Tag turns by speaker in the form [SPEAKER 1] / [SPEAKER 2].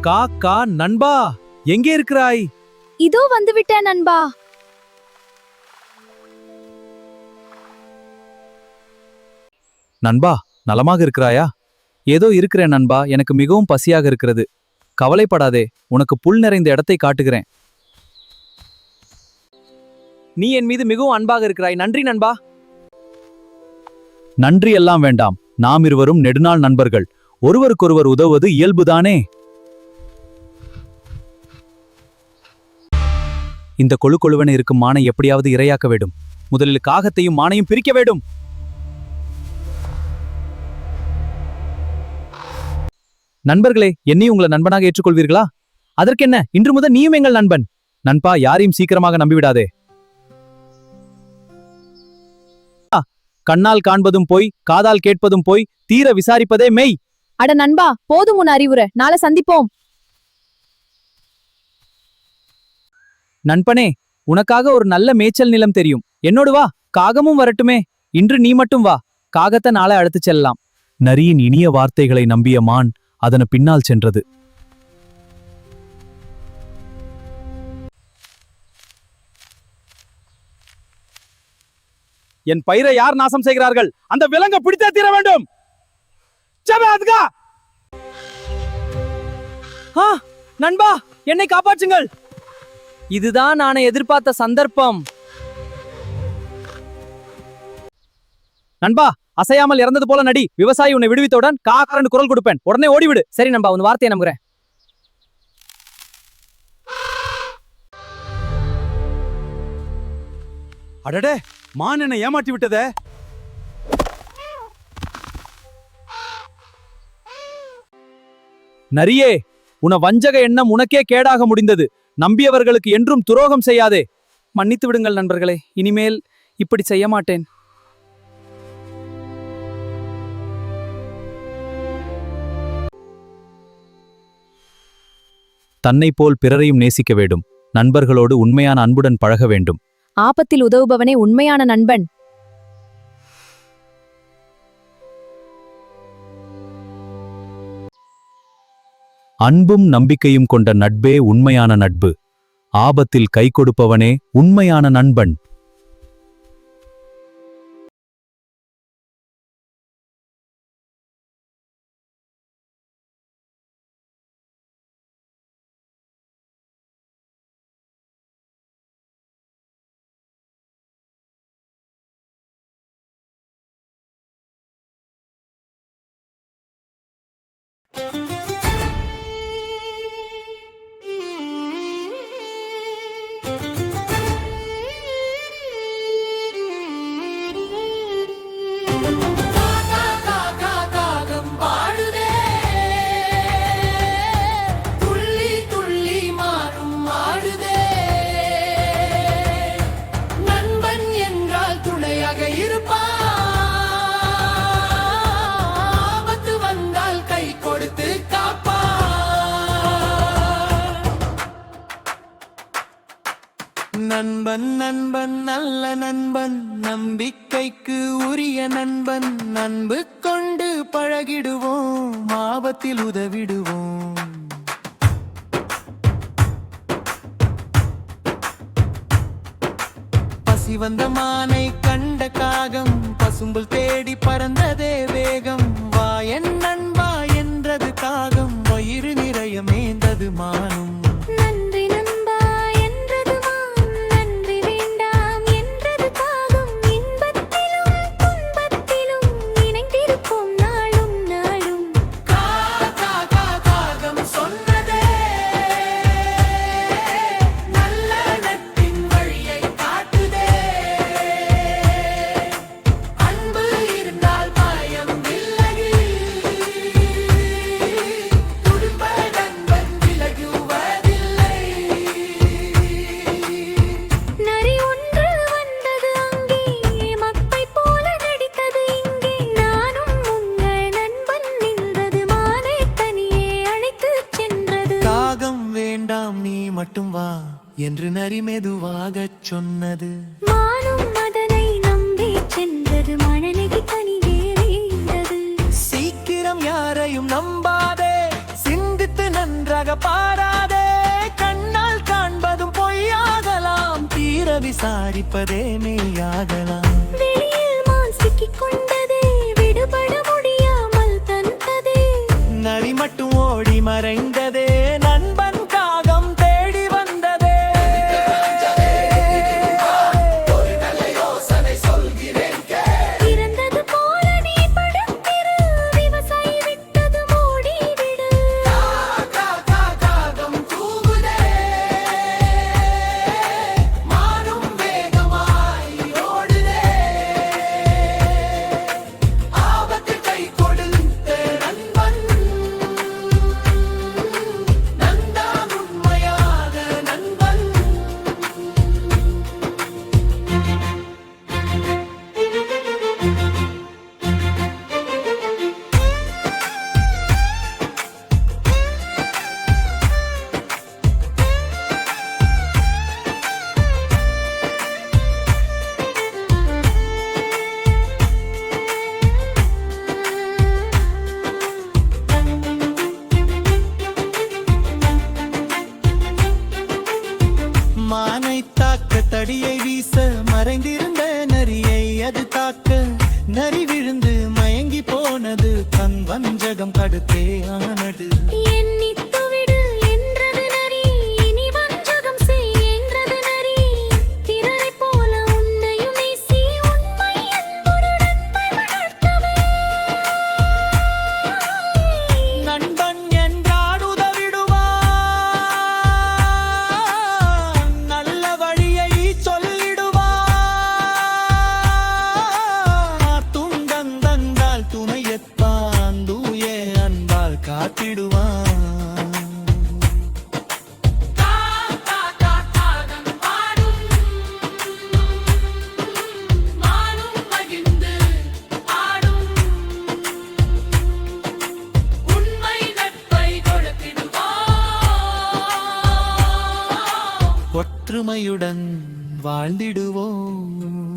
[SPEAKER 1] கா நண்பா, எங்கே இருக்கிறாய்?
[SPEAKER 2] இதோ வந்துவிட்டேன் நண்பா.
[SPEAKER 1] நண்பா, நலமாக இருக்கிறாயா? ஏதோ இருக்கிறேன் நண்பா, எனக்கு மிகவும் பசியாக இருக்கிறது. கவலைப்படாதே, உனக்கு புல் நிறைந்த இடத்தை காட்டுகிறேன். நீ என் மீது மிகவும் அன்பாக இருக்கிறாய். நன்றி நண்பா. நன்றி எல்லாம் வேண்டாம். நாம் இருவரும் நெடுநாள் நண்பர்கள். ஒருவருக்கொருவர் உதவுவது இயல்புதானே. இந்த கொழுவென இருக்கும் மானை எப்படியாவது இரையாக்க வேண்டும். முதலில் காகத்தையும் மானையும் பிரிக்க வேண்டும். நண்பர்களே, என்னையும் உங்களை நண்பனாக ஏற்றுக்கொள்வீர்களா? அதற்கென்ன, இன்று முதல் நீயும் எங்கள் நண்பன். நண்பா, யாரையும் சீக்கிரமாக நம்பிவிடாதே. கண்ணால் காண்பதும் போய், காதால் கேட்பதும் போய், தீர விசாரிப்பதே மெய்.
[SPEAKER 2] அட நண்பா, போதும் உன் அறிவுரை. நாளை சந்திப்போம்.
[SPEAKER 1] நண்பனே, உனக்காக ஒரு நல்ல மேய்ச்சல் நிலம் தெரியும். என்னோடு வா, காகமும் வரட்டுமே. இன்று நீ மட்டும் வா, காகத்தை நாளை அழைத்துச் செல்லலாம். நரியின் இனிய வார்த்தைகளை நம்பிய மான் அதன பின்னால் சென்றது. என் பயிரை யார் நாசம் செய்கிறார்கள்? அந்த விலங்கை பிடித்தே தீர வேண்டும். நண்பா, என்னை காப்பாற்றுங்கள். இதுதான் நான் எதிர்பார்த்த சந்தர்ப்பம். நண்பா, அசையாமல் இறந்தது போல நடி. விவசாயி உன்னை விடுவித்தவுடன் காக்கரன்னு குரல் கொடுப்பேன். உடனே ஓடிவிடு. சரி நண்பா, உன் வார்த்தையை நம்புகிறேன். அடடே, மான் என்னை ஏமாற்றி விட்டதே. நரியே, உன வஞ்சக எண்ணம் உனக்கே கேடாக முடிந்தது. நம்பியவர்களுக்கு என்றும் துரோகம் செய்யாதே. மன்னித்து விடுங்கள் நண்பர்களே, இனிமேல் இப்படி செய்ய மாட்டேன். தன்னை போல் பிறரையும் நேசிக்க வேண்டும். நண்பர்களோடு உண்மையான அன்புடன் பழக வேண்டும்.
[SPEAKER 2] ஆபத்தில் உதவுபவனே உண்மையான நண்பன்.
[SPEAKER 1] அன்பும் நம்பிக்கையும் கொண்ட நட்பே உண்மையான நட்பு. ஆபத்தில் கை கொடுப்பவனே உண்மையான நண்பன்.
[SPEAKER 3] நண்பன் நண்பன் நல்ல நண்பன், நம்பிக்கைக்கு உரிய நண்பன். நண்பு கொண்டு பழகிடுவோம், ஆபத்தில் உதவிடுவோம். பசி வந்த மானை கண்ட காகம், பசும்புல் தேடி பறந்ததே வேகம். வா என் நண்பா என்றது காகம், வயிறு நிறைய மேந்தது மானும். மட்டும் வா என்று நரி மெதுவாகச் சொன்னது.
[SPEAKER 4] மானும் மதனை நம்பி சென்றது, மணலகி கனியேறியது.
[SPEAKER 3] சீக்கிரம் யாரையும் நம்பாதே, சிந்தித்து நன்றாக பாராதே, கண்ணால் காண்பதும் பொய்யாகலாம், தீர விசாரிப்பதே மெய்யாகலாம்.
[SPEAKER 4] வெளியில் மான் சிக்கிக் கொண்டதே, விடுபட முடியாமல் தந்ததே.
[SPEAKER 3] நரி மட்டும் ஓடி மறைந்ததே, நண்பன் காகம் தேடி வந்ததே.
[SPEAKER 4] இறந்தது போல நீ படுத்திரு, விவசாயி விட்டது மூடிவிடு.
[SPEAKER 3] காகம் தூங்குதே, மானும் வேகமாய் ஓடுதே. ஆபத்து கை கொடுத்த நண்பன், நந்தான் உண்மையான நண்பன். மானை தாக்க தடியை வீச மறைந்திருந்த நரியை அது தாக்க, நரி விழுந்து மயங்கி போனது, தன் வஞ்சகம் கடுத்தே ஆனது.
[SPEAKER 4] எண்ணித்து விடு என்றது நரி, இனி வஞ்சகம் செய் என்றது நரி. பிறரைப் போல உன்னையும் நேசி, உண்மை அன்போடு நட்பை வளர்த்தவே.
[SPEAKER 3] நண்பன் என்றால் உதவிடுவான், நல்ல வழியை சொல்லிடுவான், துன்பம் தந்தால் துணையத்தான், தூய அன்பால் காத்திடுவான். ஒற்றுமையுடன் வாழ்ந்திடுவோம்.